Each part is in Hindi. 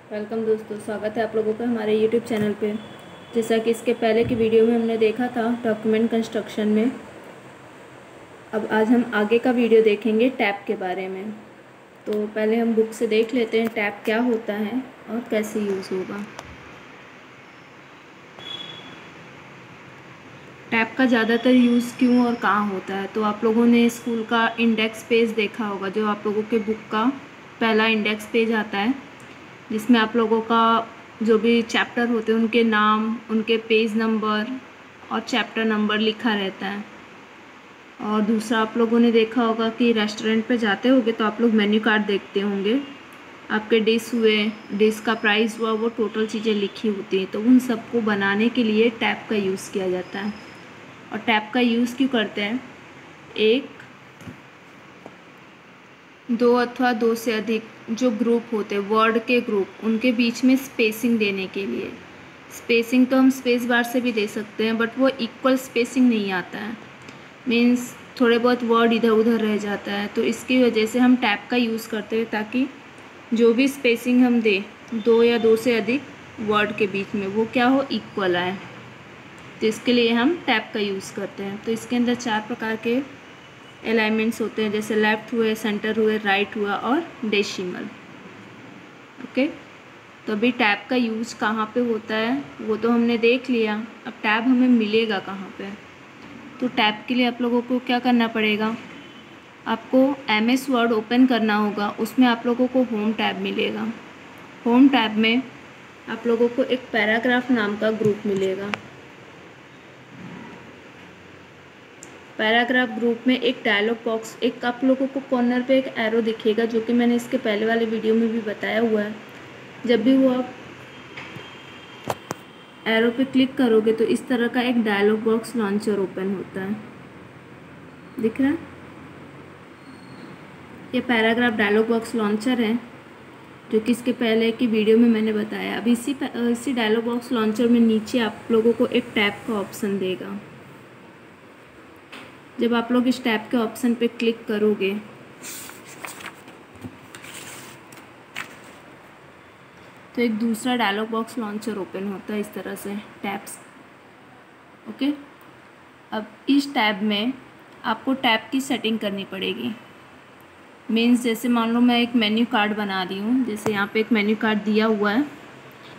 वेलकम दोस्तों, स्वागत है आप लोगों का हमारे यूट्यूब चैनल पे। जैसा कि इसके पहले की वीडियो में हमने देखा था डॉक्यूमेंट कंस्ट्रक्शन में, अब आज हम आगे का वीडियो देखेंगे टैब के बारे में। तो पहले हम बुक से देख लेते हैं टैब क्या होता है और कैसे यूज़ होगा। टैब का ज़्यादातर यूज़ क्यों और कहाँ होता है, तो आप लोगों ने स्कूल का इंडेक्स पेज देखा होगा, जो आप लोगों के बुक का पहला इंडेक्स पेज आता है, जिसमें आप लोगों का जो भी चैप्टर होते हैं उनके नाम, उनके पेज नंबर और चैप्टर नंबर लिखा रहता है। और दूसरा आप लोगों ने देखा होगा कि रेस्टोरेंट पे जाते होंगे तो आप लोग मेन्यू कार्ड देखते होंगे, आपके डिश हुए, डिश का प्राइस हुआ, वो टोटल चीज़ें लिखी होती हैं। तो उन सबको बनाने के लिए टैब का यूज़ किया जाता है। और टैब का यूज़ क्यों करते हैं? एक, दो अथवा दो से अधिक जो ग्रुप होते हैं, वर्ड के ग्रुप, उनके बीच में स्पेसिंग देने के लिए। स्पेसिंग तो हम स्पेस बार से भी दे सकते हैं, बट वो इक्वल स्पेसिंग नहीं आता है, मीन्स थोड़े बहुत वर्ड इधर उधर रह जाता है। तो इसकी वजह से हम टैब का यूज़ करते हैं, ताकि जो भी स्पेसिंग हम दें दो या दो से अधिक वर्ड के बीच में, वो क्या हो, इक्वल आए। तो इसके लिए हम टैब का यूज़ करते हैं। तो इसके अंदर 4 प्रकार के अलाइनमेंट्स होते हैं, जैसे लेफ़्ट हुए, सेंटर हुए, राइट हुआ और डेसिमल। ओके, तो अभी टैब का यूज़ कहाँ पे होता है वो तो हमने देख लिया। अब टैब हमें मिलेगा कहाँ पे? तो टैब के लिए आप लोगों को क्या करना पड़ेगा, आपको MS वर्ड ओपन करना होगा, उसमें आप लोगों को होम टैब मिलेगा। होम टैब में आप लोगों को एक पैराग्राफ नाम का ग्रुप मिलेगा। पैराग्राफ ग्रुप में एक डायलॉग बॉक्स, एक आप लोगों को कॉर्नर पे एक एरो दिखेगा, जो कि मैंने इसके पहले वाले वीडियो में भी बताया हुआ है। जब भी वो आप एरो पे क्लिक करोगे तो इस तरह का एक डायलॉग बॉक्स लॉन्चर ओपन होता है, दिख रहा है? ये पैराग्राफ डायलॉग बॉक्स लॉन्चर है, जो कि इसके पहले की वीडियो में मैंने बताया। अब इसी डायलॉग बॉक्स लॉन्चर में नीचे आप लोगों को एक टैब का ऑप्शन देगा। जब आप लोग इस टैब के ऑप्शन पे क्लिक करोगे तो एक दूसरा डायलॉग बॉक्स लॉन्चर ओपन होता है, इस तरह से टैब्स। ओके, अब इस टैब में आपको टैब की सेटिंग करनी पड़ेगी। मीन्स जैसे मान लो मैं एक मेन्यू कार्ड बना रही हूँ, जैसे यहाँ पे एक मेन्यू कार्ड दिया हुआ है,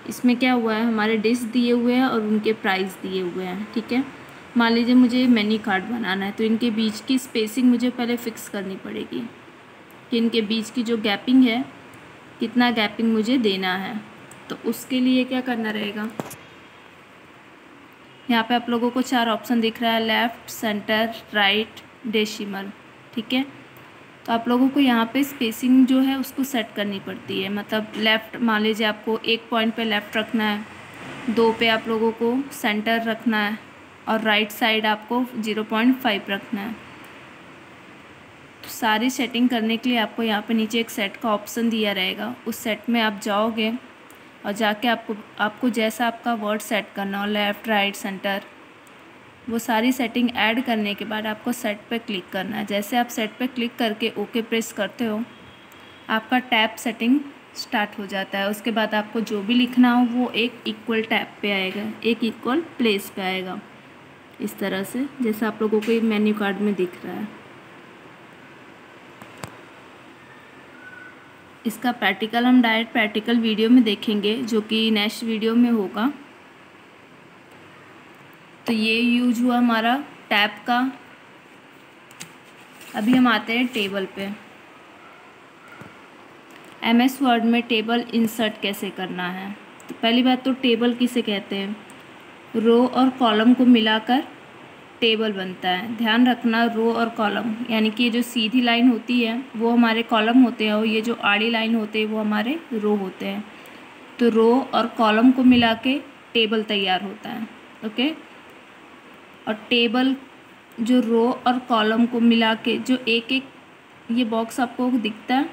इसमें क्या हुआ है, हमारे डिश दिए हुए हैं और उनके प्राइस दिए हुए हैं। ठीक है, मान लीजिए मुझे मेन्यू कार्ड बनाना है, तो इनके बीच की स्पेसिंग मुझे पहले फ़िक्स करनी पड़ेगी कि इनके बीच की जो गैपिंग है, कितना गैपिंग मुझे देना है। तो उसके लिए क्या करना रहेगा, यहाँ पे आप लोगों को 4 ऑप्शन दिख रहा है, लेफ़्ट, सेंटर, राइट, डेसिमल। ठीक है, तो आप लोगों को यहाँ पे स्पेसिंग जो है उसको सेट करनी पड़ती है। मतलब लेफ़्ट, मान लीजिए आपको 1 पॉइंट पे लेफ़्ट रखना है, 2 पे आप लोगों को सेंटर रखना है और राइट साइड आपको 0.5 रखना है। तो सारी सेटिंग करने के लिए आपको यहाँ पे नीचे एक सेट का ऑप्शन दिया रहेगा, उस सेट में आप जाओगे और जाके आपको जैसा आपका वर्ड सेट करना हो, लेफ़्ट, राइट, सेंटर, वो सारी सेटिंग ऐड करने के बाद आपको सेट पे क्लिक करना है। जैसे आप सेट पे क्लिक करके ओके प्रेस करते हो, आपका टैब सेटिंग स्टार्ट हो जाता है। उसके बाद आपको जो भी लिखना हो वो एक इक्वल टैब पे आएगा, एक इक्वल प्लेस पे आएगा, इस तरह से जैसा आप लोगों को मेन्यू कार्ड में दिख रहा है। इसका प्रैक्टिकल हम डायरेक्ट प्रैक्टिकल वीडियो में देखेंगे, जो कि नेक्स्ट वीडियो में होगा। तो ये यूज हुआ हमारा टैब का। अभी हम आते हैं टेबल पे। MS वर्ड में टेबल इंसर्ट कैसे करना है। तो पहली बात तो टेबल किसे कहते हैं, रो और कॉलम को मिलाकर टेबल बनता है। ध्यान रखना, रो और कॉलम, यानी कि ये जो सीधी लाइन होती है वो हमारे कॉलम होते हैं और ये जो आड़ी लाइन होते हैं वो हमारे रो होते हैं। तो रो और कॉलम को मिला के टेबल तैयार होता है। ओके, और टेबल जो रो और कॉलम को मिला के जो एक एक ये बॉक्स आपको दिखता है,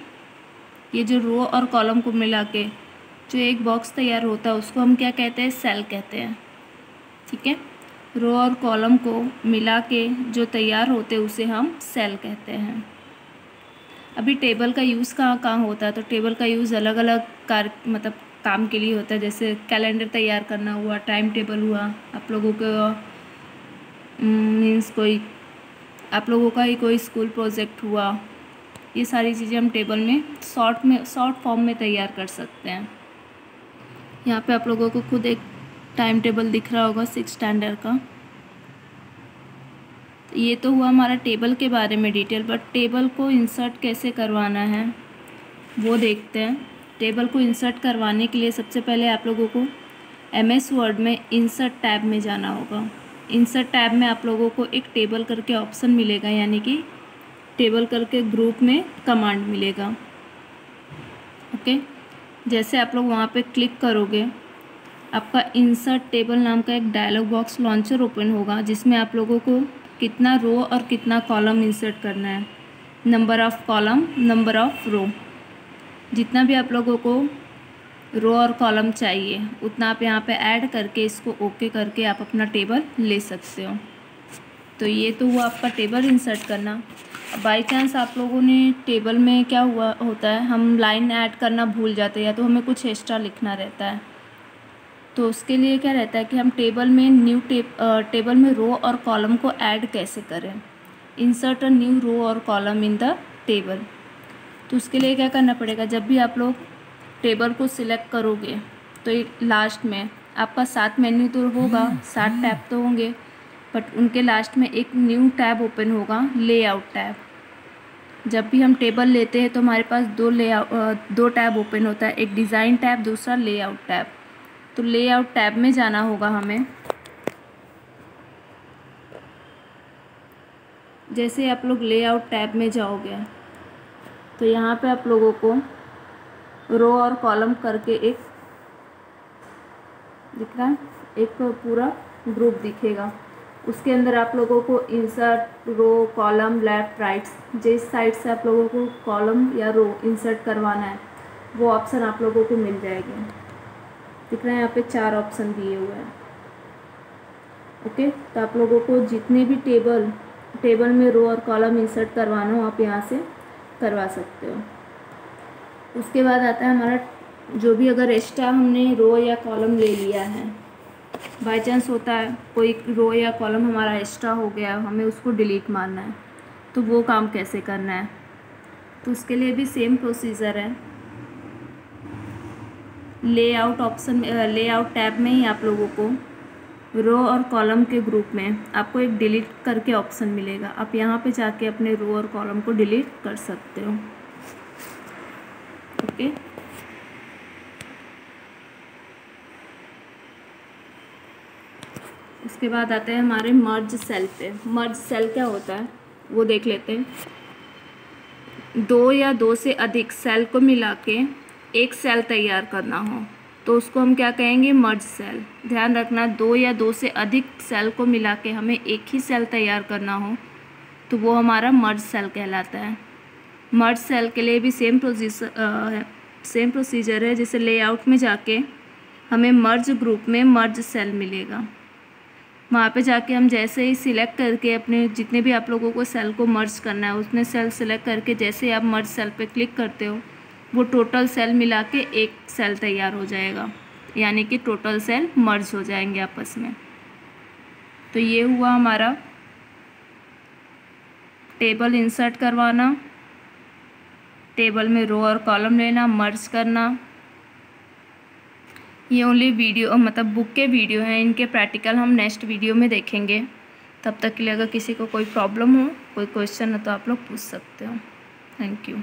ये जो रो और कॉलम को मिला के जो एक बॉक्स तैयार होता है उसको हम क्या कहते हैं, सेल कहते हैं। ठीक है, रो और कॉलम को मिला के जो तैयार होते हैं उसे हम सेल कहते हैं। अभी टेबल का यूज़ कहाँ कहाँ होता है, तो टेबल का यूज़ अलग अलग मतलब काम के लिए होता है, जैसे कैलेंडर तैयार करना हुआ, टाइम टेबल हुआ, आप लोगों का मीन्स कोई आप लोगों का ही कोई स्कूल प्रोजेक्ट हुआ, ये सारी चीज़ें हम टेबल में शॉर्ट फॉर्म में तैयार कर सकते हैं। यहाँ पे आप लोगों को खुद एक टाइम टेबल दिख रहा होगा 6 स्टैंडर्ड का। तो ये तो हुआ हमारा टेबल के बारे में डिटेल, बट टेबल को इंसर्ट कैसे करवाना है वो देखते हैं। टेबल को इंसर्ट करवाने के लिए सबसे पहले आप लोगों को MS वर्ड में इंसर्ट टैब में जाना होगा। इंसर्ट टैब में आप लोगों को एक टेबल करके ऑप्शन मिलेगा, यानी कि टेबल करके ग्रुप में कमांड मिलेगा। ओके, जैसे आप लोग वहाँ पे क्लिक करोगे, आपका इंसर्ट टेबल नाम का एक डायलॉग बॉक्स लॉन्चर ओपन होगा, जिसमें आप लोगों को कितना रो और कितना कॉलम इंसर्ट करना है, number of column, number of row, जितना भी आप लोगों को रो और कॉलम चाहिए उतना आप यहाँ पे ऐड करके इसको ओके करके आप अपना टेबल ले सकते हो। तो ये तो हुआ आपका टेबल इंसर्ट करना। बाय चांस आप लोगों ने टेबल में क्या होता है, हम लाइन ऐड करना भूल जाते हैं या तो हमें कुछ एक्स्ट्रा लिखना रहता है, तो उसके लिए क्या रहता है कि हम टेबल में टेबल में रो और कॉलम को ऐड कैसे करें, इंसर्ट अ न्यू रो और कॉलम इन द टेबल। तो उसके लिए क्या करना पड़ेगा, जब भी आप लोग टेबल को सिलेक्ट करोगे तो लास्ट में आपका 7 मेन्यू तो होगा, 7 टैब तो होंगे, बट उनके लास्ट में एक न्यू टैब ओपन होगा, लेआउट टैब। जब भी हम टेबल लेते हैं तो हमारे पास दो टैब ओपन होता है, एक डिज़ाइन टैब, दूसरा लेआउट टैब। तो लेआउट टैब में जाना होगा हमें। जैसे आप लोग लेआउट टैब में जाओगे तो यहाँ पे आप लोगों को रो और कॉलम करके एक दिख रहा है, एक पूरा ग्रुप दिखेगा। उसके अंदर आप लोगों को insert row, column, left, right, जिस साइड से आप लोगों को कॉलम या रो इंसर्ट करवाना है वो ऑप्शन आप लोगों को मिल जाएगी। दिख रहा है यहाँ पे 4 ऑप्शन दिए हुए हैं। ओके, तो आप लोगों को जितने भी टेबल में रो और कॉलम इंसर्ट करवाना हो आप यहाँ से करवा सकते हो। उसके बाद आता है हमारा जो भी अगर एक्स्ट्रा हमने रो या कॉलम ले लिया है, बाय चांस होता है कोई रो या कॉलम हमारा एक्स्ट्रा हो गया, हमें उसको डिलीट मारना है, तो वो काम कैसे करना है। तो उसके लिए भी सेम प्रोसीजर है। लेआउट टैब में ही आप लोगों को रो और कॉलम के ग्रुप में आपको एक डिलीट करके ऑप्शन मिलेगा, आप यहाँ पे जाके अपने रो और कॉलम को डिलीट कर सकते हो। ओके, उसके बाद आते हैं हमारे मर्ज सेल पे। मर्ज सेल क्या होता है वो देख लेते हैं। 2 या 2 से अधिक सेल को मिला के एक सेल तैयार करना हो तो उसको हम क्या कहेंगे, मर्ज सेल। ध्यान रखना, 2 या 2 से अधिक सेल को मिला के हमें एक ही सेल तैयार करना हो तो वो हमारा मर्ज सेल कहलाता है। मर्ज सेल के लिए भी सेम प्रोसीजर है। जैसे लेआउट में जाके हमें मर्ज ग्रुप में मर्ज सेल मिलेगा, वहाँ पे जाके हम जैसे ही सिलेक्ट करके अपने जितने भी आप लोगों को सेल को मर्ज करना है उसमें सेल सिलेक्ट करके जैसे ही आप मर्ज सेल पे क्लिक करते हो वो टोटल सेल मिला के एक सेल तैयार हो जाएगा, यानी कि टोटल सेल मर्ज हो जाएंगे आपस में। तो ये हुआ हमारा टेबल इंसर्ट करवाना, टेबल में रो और कॉलम लेना, मर्ज करना। ये ओनली वीडियो मतलब बुक के वीडियो हैं, इनके प्रैक्टिकल हम नेक्स्ट वीडियो में देखेंगे। तब तक के लिए अगर किसी को कोई प्रॉब्लम हो, कोई क्वेश्चन हो तो आप लोग पूछ सकते हो। Thank you.